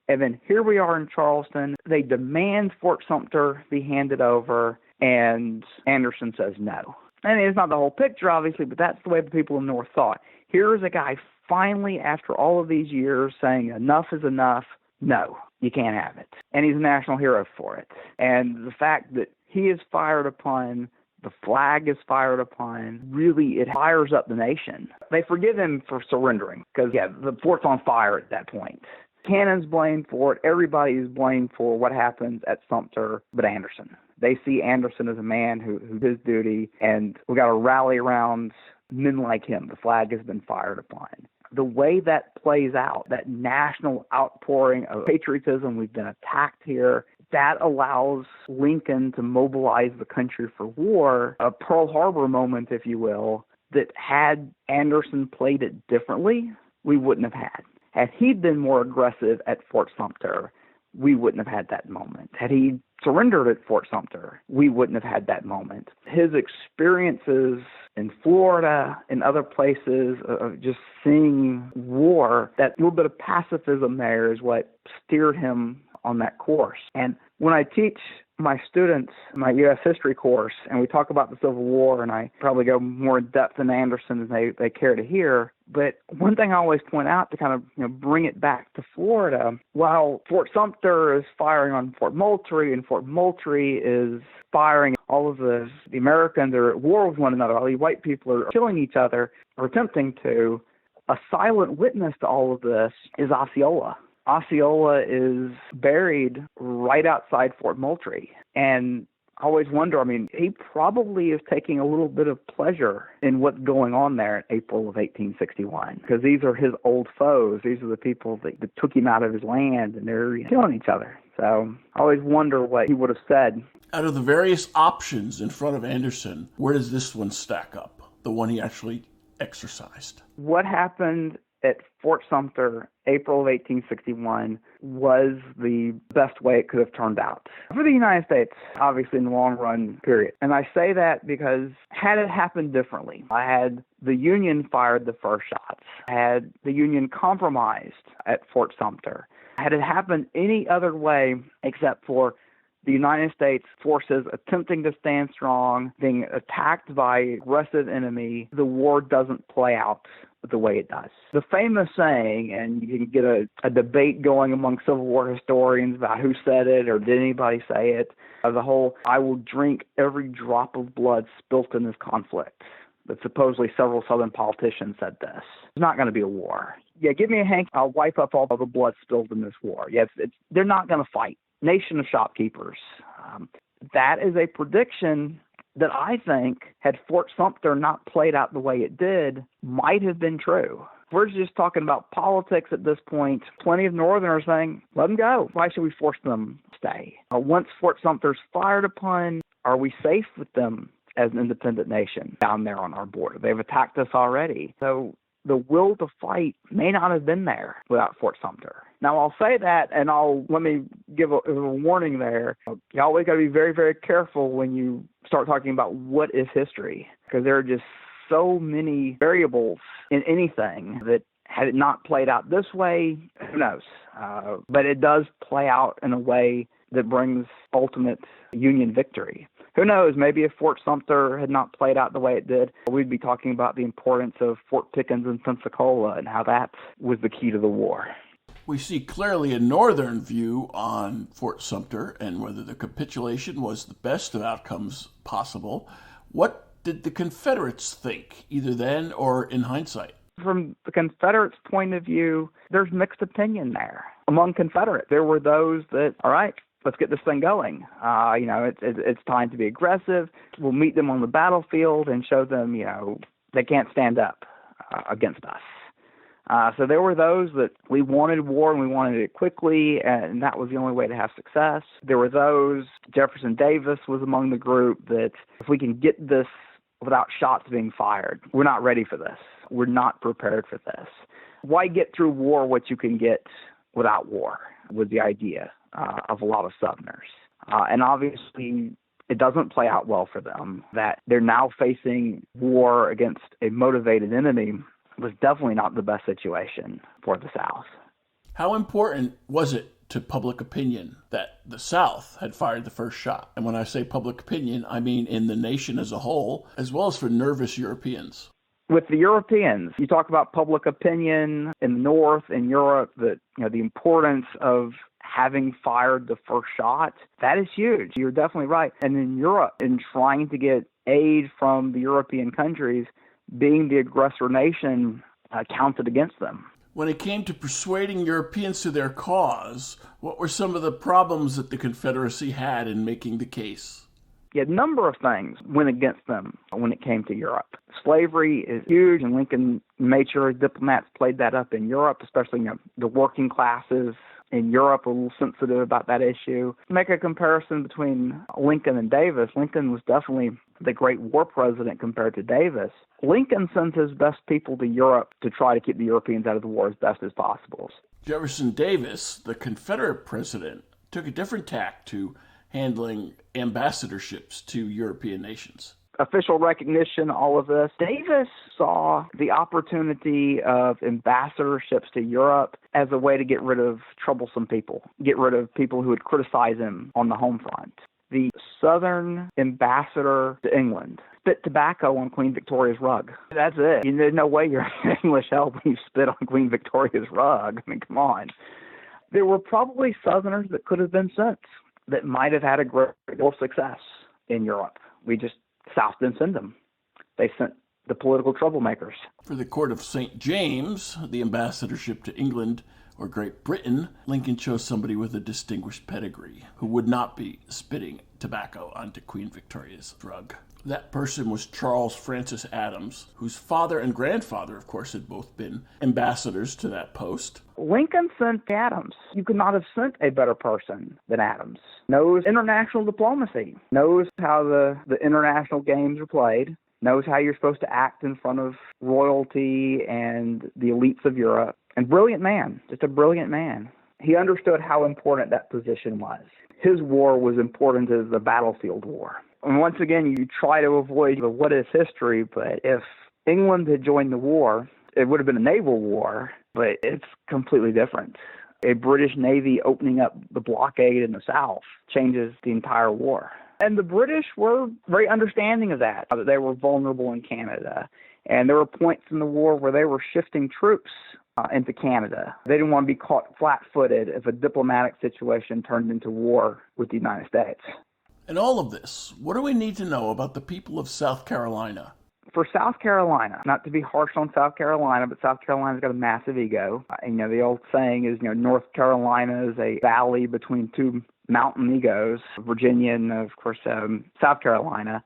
and then here we are in Charleston. They demand Fort Sumter be handed over, and Anderson says no. And it's not the whole picture, obviously, but that's the way the people in the North thought. Here's a guy finally, after all of these years, saying enough is enough. No, you can't have it. And he's a national hero for it. And the fact that he is fired upon, the flag is fired upon, really it fires up the nation. They forgive him for surrendering because, the fort's on fire at that point. Cannon's blamed for it. Everybody is blamed for what happens at Sumter but Anderson. They see Anderson as a man who his duty, and we got to rally around men like him. The flag has been fired upon. The way that plays out, that national outpouring of patriotism, we've been attacked here, that allows Lincoln to mobilize the country for war, a Pearl Harbor moment, if you will, that had Anderson played it differently, we wouldn't have had. Had he been more aggressive at Fort Sumter, we wouldn't have had that moment. Had he surrendered at Fort Sumter, we wouldn't have had that moment. His experiences in Florida and other places of just seeing war, that little bit of pacifism there is what steered him on that course. And when I teach my students my U.S. history course, and we talk about the Civil War, and I probably go more in depth than Anderson than they care to hear, but one thing I always point out to kind of bring it back to Florida, while Fort Sumter is firing on Fort Moultrie, and Fort Moultrie is firing, all of the Americans are at war with one another, all the white people are killing each other, or attempting to, a silent witness to all of this is Osceola. Osceola is buried right outside Fort Moultrie. And I always wonder, he probably is taking a little bit of pleasure in what's going on there in April of 1861, because these are his old foes. These are the people that took him out of his land, and they're killing each other. So I always wonder what he would have said. Out of the various options in front of Anderson, where does this one stack up, the one he actually exercised? What happened at Fort Sumter, April of 1861, was the best way it could have turned out for the United States, obviously in the long run period. And I say that because had it happened differently, had the Union fired the first shots, had the Union compromised at Fort Sumter, had it happened any other way except for the United States forces attempting to stand strong, being attacked by aggressive enemy, the war doesn't play out the way it does. The famous saying, and you can get a debate going among Civil War historians about who said it or did anybody say it, the whole, I will drink every drop of blood spilt in this conflict. But supposedly several Southern politicians said this. It's not going to be a war. Yeah, give me a hank, I'll wipe up all the blood spilled in this war. Yes, they're not going to fight. Nation of shopkeepers. That is a prediction that I think, had Fort Sumter not played out the way it did, might have been true. We're just talking about politics at this point. Plenty of Northerners saying, let them go. Why should we force them to stay? Once Fort Sumter's fired upon, are we safe with them as an independent nation down there on our border? They've attacked us already. So the will to fight may not have been there without Fort Sumter. Now, I'll say that, and let me give a warning there. You always got to be very, very careful when you start talking about what is history, because there are just so many variables in anything that had it not played out this way, who knows? But it does play out in a way that brings ultimate Union victory. Who knows, maybe if Fort Sumter had not played out the way it did, we'd be talking about the importance of Fort Pickens and Pensacola and how that was the key to the war. We see clearly a Northern view on Fort Sumter and whether the capitulation was the best of outcomes possible. What did the Confederates think, either then or in hindsight? From the Confederates' point of view, there's mixed opinion there. Among Confederates, there were those that, all right, let's get this thing going. It's time to be aggressive. We'll meet them on the battlefield and show them, they can't stand up against us. So there were those that we wanted war and we wanted it quickly, and that was the only way to have success. There were those, Jefferson Davis was among the group, that if we can get this without shots being fired, we're not ready for this. We're not prepared for this. Why get through war what you can get without war was the idea of a lot of Southerners. And obviously, it doesn't play out well for them. That they're now facing war against a motivated enemy was definitely not the best situation for the South. How important was it to public opinion that the South had fired the first shot? And when I say public opinion, I mean in the nation as a whole, as well as for nervous Europeans. With the Europeans, you talk about public opinion in the North, in Europe, that the importance of having fired the first shot, that is huge. You're definitely right. And in Europe, in trying to get aid from the European countries, being the aggressor nation counted against them. When it came to persuading Europeans to their cause, what were some of the problems that the Confederacy had in making the case? A number of things went against them when it came to Europe. Slavery is huge, and Lincoln made sure diplomats played that up in Europe, especially the working classes in Europe are a little sensitive about that issue. To make a comparison between Lincoln and Davis, Lincoln was definitely the great war president compared to Davis. Lincoln sent his best people to Europe to try to keep the Europeans out of the war as best as possible. Jefferson Davis, the Confederate president, took a different tack to handling ambassadorships to European nations. Official recognition, all of this. Davis saw the opportunity of ambassadorships to Europe as a way to get rid of troublesome people, get rid of people who would criticize him on the home front. The Southern ambassador to England spit tobacco on Queen Victoria's rug. That's it. There's no way you're English help when you spit on Queen Victoria's rug. I mean, come on. There were probably Southerners that could have been sent that might have had a great deal of success in Europe. South didn't send them. They sent the political troublemakers. For the court of St. James, the ambassadorship to England or Great Britain, Lincoln chose somebody with a distinguished pedigree who would not be spitting tobacco onto Queen Victoria's rug. That person was Charles Francis Adams, whose father and grandfather, of course, had both been ambassadors to that post. Lincoln sent Adams. You could not have sent a better person than Adams. Knows international diplomacy, knows how the international games are played, knows how you're supposed to act in front of royalty and the elites of Europe. And brilliant man, just a brilliant man. He understood how important that position was. His war was important as the battlefield war. And once again, you try to avoid the what is history, but if England had joined the war, it would have been a naval war, but it's completely different. A British Navy opening up the blockade in the South changes the entire war. And the British were very understanding of that they were vulnerable in Canada. And there were points in the war where they were shifting troops into Canada. They didn't want to be caught flat-footed if a diplomatic situation turned into war with the United States. In all of this, what do we need to know about the people of South Carolina? For South Carolina, not to be harsh on South Carolina, but South Carolina's got a massive ego. The old saying is, North Carolina is a valley between two mountain egos, Virginia and, of course, South Carolina.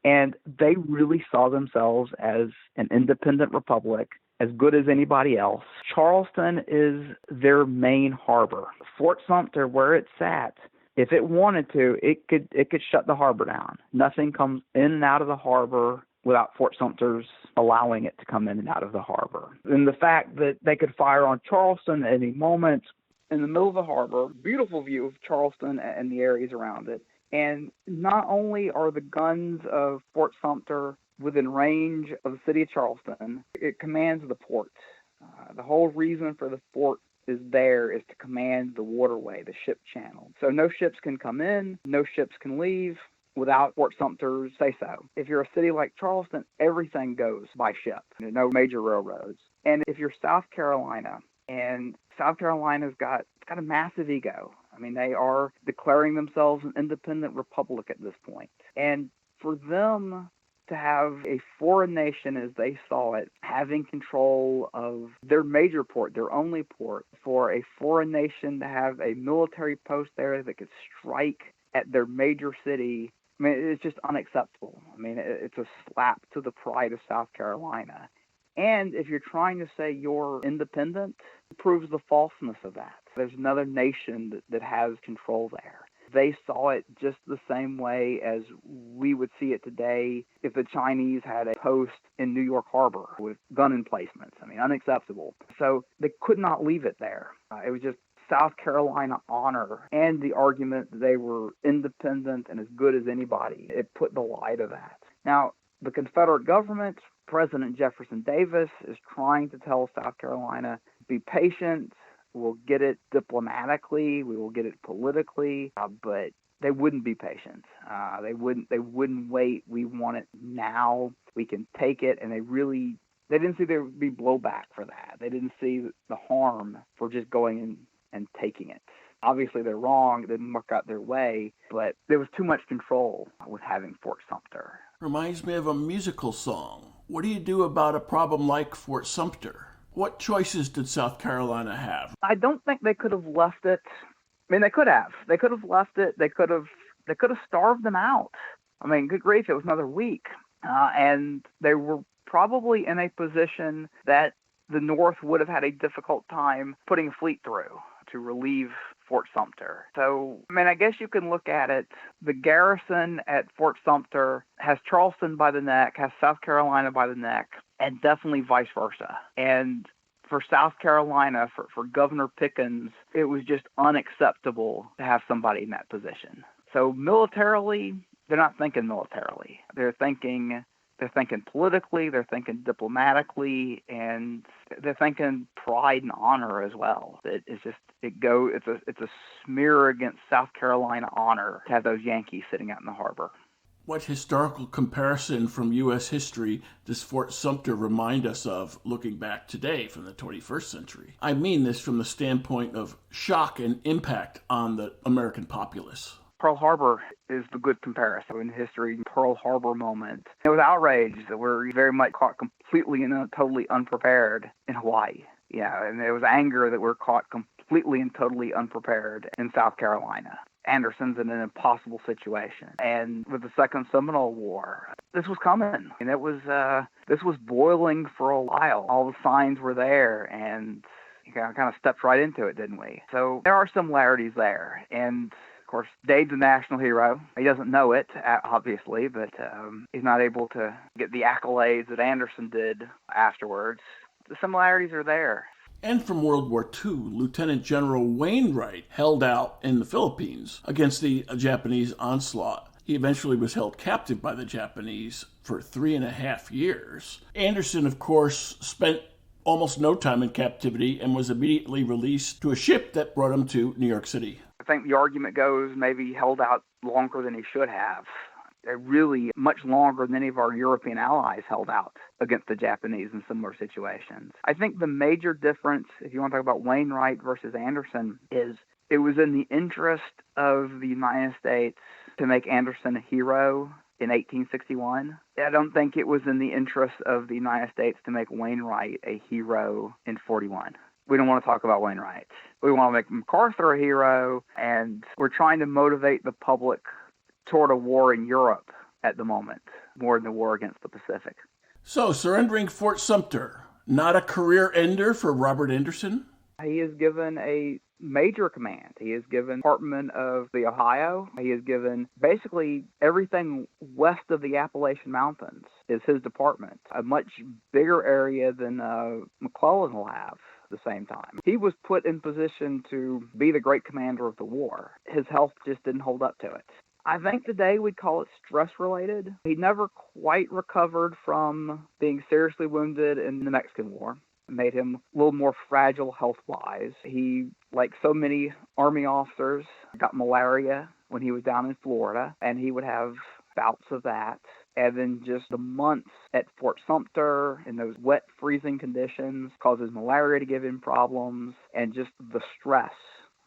And they really saw themselves as an independent republic, as good as anybody else. Charleston is their main harbor. Fort Sumter, where it sat, if it wanted to, it could shut the harbor down. Nothing comes in and out of the harbor without Fort Sumter's allowing it to come in and out of the harbor. And the fact that they could fire on Charleston at any moment in the middle of the harbor, beautiful view of Charleston and the areas around it. And not only are the guns of Fort Sumter within range of the city of Charleston, it commands the port. The whole reason for the fort is to command the waterway, the ship channel. So no ships can come in, no ships can leave without Fort Sumter's say-so. If you're a city like Charleston, everything goes by ship. There's no major railroads. And if you're South Carolina, and South Carolina's got a massive ego. They are declaring themselves an independent republic at this point. And for them to have a foreign nation, as they saw it, having control of their major port, their only port, for a foreign nation to have a military post there that could strike at their major city, it's just unacceptable. It's a slap to the pride of South Carolina. And if you're trying to say you're independent, it proves the falseness of that. There's another nation that has control there. They saw it just the same way as we would see it today if the Chinese had a post in New York Harbor with gun emplacements. I mean, unacceptable. So they could not leave it there. It was just South Carolina honor and the argument that they were independent and as good as anybody. It put the lie to that. Now, the Confederate government, President Jefferson Davis, is trying to tell South Carolina, be patient. We'll get it diplomatically. We will get it politically, but they wouldn't be patient. They wouldn't wait. We want it now. We can take it. And they didn't see there would be blowback for that. They didn't see the harm for just going in and taking it. Obviously, they're wrong. It didn't work out their way, but there was too much control with having Fort Sumter. Reminds me of a musical song. What do you do about a problem like Fort Sumter? What choices did South Carolina have? I don't think they could have left it. I mean, they could have. They could have left it. They could have starved them out. I mean, good grief, it was another week. And they were probably in a position that the North would have had a difficult time putting a fleet through to relieve Fort Sumter. So, I mean, I guess you can look at it. The garrison at Fort Sumter has Charleston by the neck, has South Carolina by the neck, and definitely vice versa. And for South Carolina, for Governor Pickens, it was just unacceptable to have somebody in that position. So militarily, they're not thinking militarily. They're thinking politically, they're thinking diplomatically, and they're thinking pride and honor as well. It's a smear against South Carolina honor to have those Yankees sitting out in the harbor. What historical comparison from U.S. history does Fort Sumter remind us of looking back today from the 21st century? I mean this from the standpoint of shock and impact on the American populace. Pearl Harbor is the good comparison in history. Pearl Harbor moment. It was outrage that we're very much caught completely and totally unprepared in Hawaii. Yeah, and there was anger that we're caught completely and totally unprepared in South Carolina. Anderson's in an impossible situation. And with the Second Seminole War, this was coming. And this was boiling for a while. All the signs were there, and kind of stepped right into it, didn't we? So there are similarities there. And of course, Dade's a national hero. He doesn't know it, obviously, but he's not able to get the accolades that Anderson did afterwards. The similarities are there. And from World War II, Lieutenant General Wainwright held out in the Philippines against the Japanese onslaught. He eventually was held captive by the Japanese for 3.5 years. Anderson, of course, spent almost no time in captivity and was immediately released to a ship that brought him to New York City. I think the argument goes maybe he held out longer than he should have. Really much longer than any of our European allies held out against the Japanese in similar situations. I think the major difference, if you want to talk about Wainwright versus Anderson, is it was in the interest of the United States to make Anderson a hero in 1861. I don't think it was in the interest of the United States to make Wainwright a hero in 41. We don't want to talk about Wainwright. We want to make MacArthur a hero, and we're trying to motivate the public toward a war in Europe at the moment, more than the war against the Pacific. So, surrendering Fort Sumter, not a career ender for Robert Anderson? He is given a major command. He is given Department of the Ohio. He is given basically everything west of the Appalachian Mountains is his department, a much bigger area than McClellan will have at the same time. He was put in position to be the great commander of the war. His health just didn't hold up to it. I think today we'd call it stress-related. He never quite recovered from being seriously wounded in the Mexican War. It made him a little more fragile health-wise. He, like so many Army officers, got malaria when he was down in Florida, and he would have bouts of that. And then just the months at Fort Sumter in those wet, freezing conditions causes malaria to give him problems, and just the stress.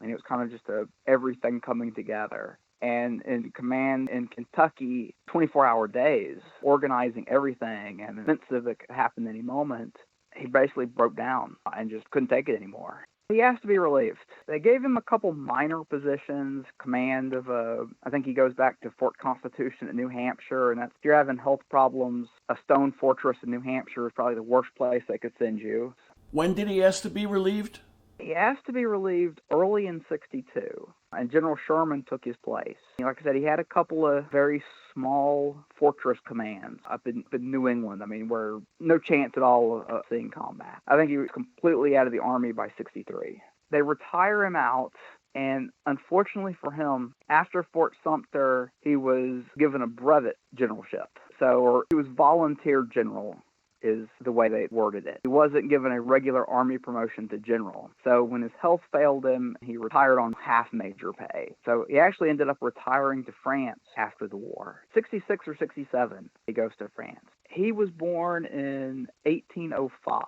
I mean, it was kind of just everything coming together. And in command in Kentucky, 24-hour days, organizing everything, and the events that could happen any moment, he basically broke down and just couldn't take it anymore. He asked to be relieved. They gave him a couple minor positions, command of I think he goes back to Fort Constitution in New Hampshire, and that's, if you're having health problems, a stone fortress in New Hampshire is probably the worst place they could send you. When did he ask to be relieved? He asked to be relieved early in 62, and General Sherman took his place. Like I said, he had a couple of very small fortress commands up in New England, where no chance at all of seeing combat. I think he was completely out of the Army by 63. They retire him out, and unfortunately for him, after Fort Sumter, he was given a brevet generalship. Or he was volunteer general, is the way they worded it. He wasn't given a regular Army promotion to general. So when his health failed him, he retired on half major pay. So he actually ended up retiring to France after the war. 66 or 67, he goes to France. He was born in 1805.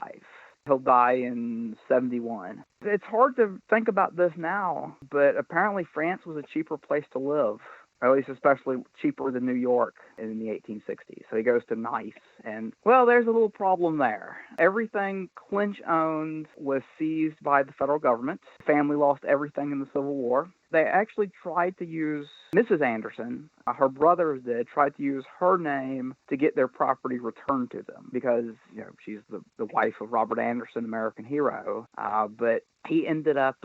He'll die in 71. It's hard to think about this now, but apparently France was a cheaper place to live, or at least especially cheaper than New York in the 1860s. So he goes to Nice, and, well, there's a little problem there. Everything Clinch owned was seized by the federal government. The family lost everything in the Civil War. They actually tried to use Mrs. Anderson, her brothers did, tried to use her name to get their property returned to them because, she's the wife of Robert Anderson, American hero. But he ended up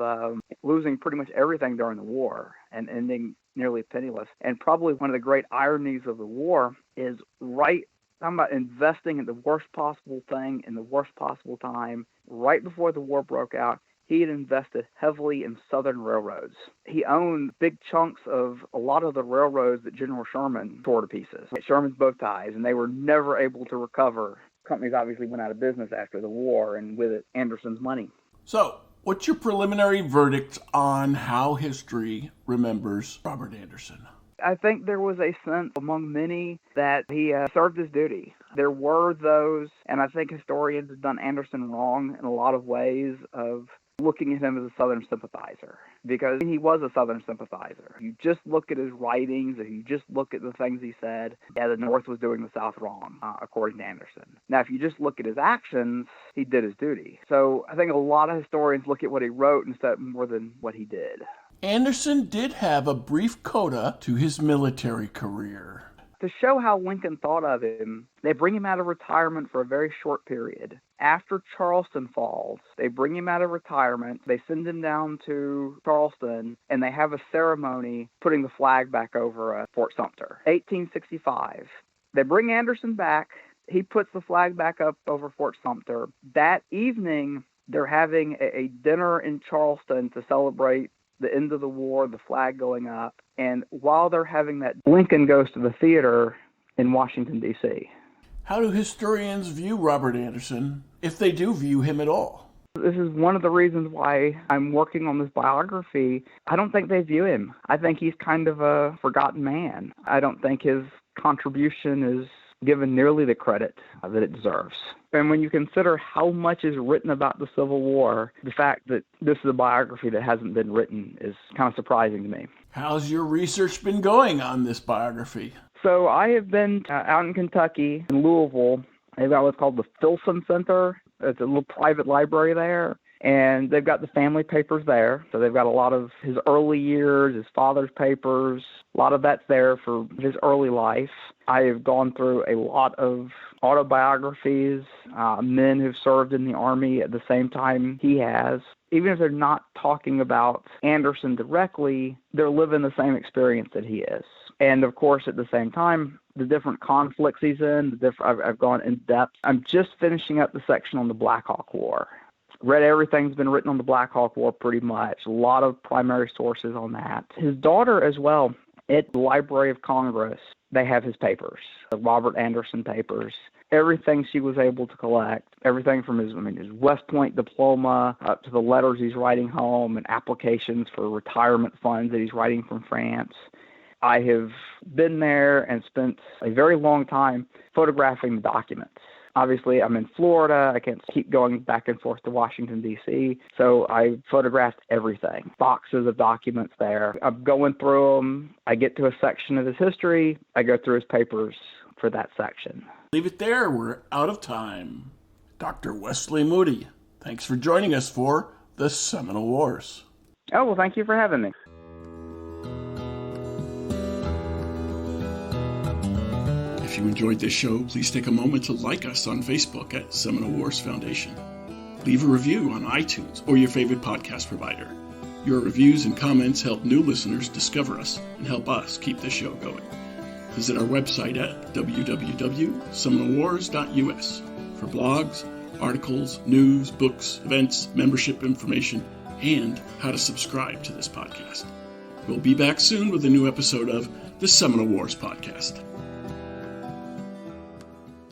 losing pretty much everything during the war and ending nearly penniless. And probably one of the great ironies of the war is talking about investing in the worst possible thing in the worst possible time. Right before the war broke out, he had invested heavily in Southern railroads. He owned big chunks of a lot of the railroads that General Sherman tore to pieces. Sherman's bow ties, and they were never able to recover. Companies obviously went out of business after the war, and with it, Anderson's money. So, what's your preliminary verdict on how history remembers Robert Anderson? I think there was a sense among many that he served his duty. There were those, and I think historians have done Anderson wrong in a lot of ways, of looking at him as a Southern sympathizer, because he was a Southern sympathizer. You just look at his writings, and you just look at the things he said, the North was doing the South wrong, according to Anderson. Now, if you just look at his actions, he did his duty. So I think a lot of historians look at what he wrote instead more than what he did. Anderson did have a brief coda to his military career. To show how Lincoln thought of him, they bring him out of retirement for a very short period. After Charleston falls, they bring him out of retirement, they send him down to Charleston, and they have a ceremony putting the flag back over Fort Sumter. 1865. They bring Anderson back. He puts the flag back up over Fort Sumter. That evening, they're having a dinner in Charleston to celebrate the end of the war, the flag going up. And while they're having that, Lincoln goes to the theater in Washington, D.C. How do historians view Robert Anderson, if they do view him at all? This is one of the reasons why I'm working on this biography. I don't think they view him. I think he's kind of a forgotten man. I don't think his contribution is given nearly the credit that it deserves. And when you consider how much is written about the Civil War, the fact that this is a biography that hasn't been written is kind of surprising to me. How's your research been going on this biography? So I have been out in Kentucky, in Louisville. They've got what's called the Filson Center. It's a little private library there. And they've got the family papers there. So they've got a lot of his early years, his father's papers. A lot of that's there for his early life. I have gone through a lot of autobiographies, men who've served in the Army at the same time he has. Even if they're not talking about Anderson directly, they're living the same experience that he is. And, of course, at the same time, the different conflicts he's in, I've gone in depth. I'm just finishing up the section on the Black Hawk War. Read everything's been written on the Black Hawk War pretty much. A lot of primary sources on that. His daughter as well, at the Library of Congress, they have his papers, the Robert Anderson papers. Everything she was able to collect, everything from his West Point diploma up to the letters he's writing home and applications for retirement funds that he's writing from France. I have been there and spent a very long time photographing the documents. Obviously, I'm in Florida. I can't keep going back and forth to Washington, D.C., so I photographed everything, boxes of documents there. I'm going through them. I get to a section of his history. I go through his papers for that section. Leave it there. We're out of time. Dr. Wesley Moody, thanks for joining us for the Seminole Wars. Oh, well, thank you for having me. If you enjoyed this show, please take a moment to like us on Facebook at Seminole Wars Foundation. Leave a review on iTunes or your favorite podcast provider. Your reviews and comments help new listeners discover us and help us keep this show going. Visit our website at www.seminolewars.us for blogs, articles, news, books, events, membership information, and how to subscribe to this podcast. We'll be back soon with a new episode of the Seminole Wars Podcast.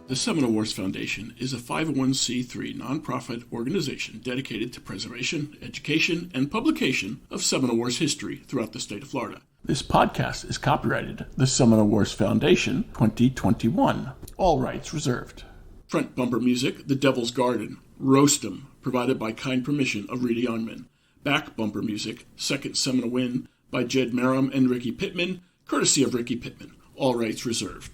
The Seminole Wars Foundation is a 501c3 nonprofit organization dedicated to preservation, education, and publication of Seminole Wars history throughout the state of Florida. This podcast is copyrighted the Seminole Wars Foundation 2021. All rights reserved. Front bumper music, The Devil's Garden, Roast 'em, provided by kind permission of Reedy Youngman. Back bumper music, Second Seminole Win, by Jed Merrim and Ricky Pittman, courtesy of Ricky Pittman. All rights reserved.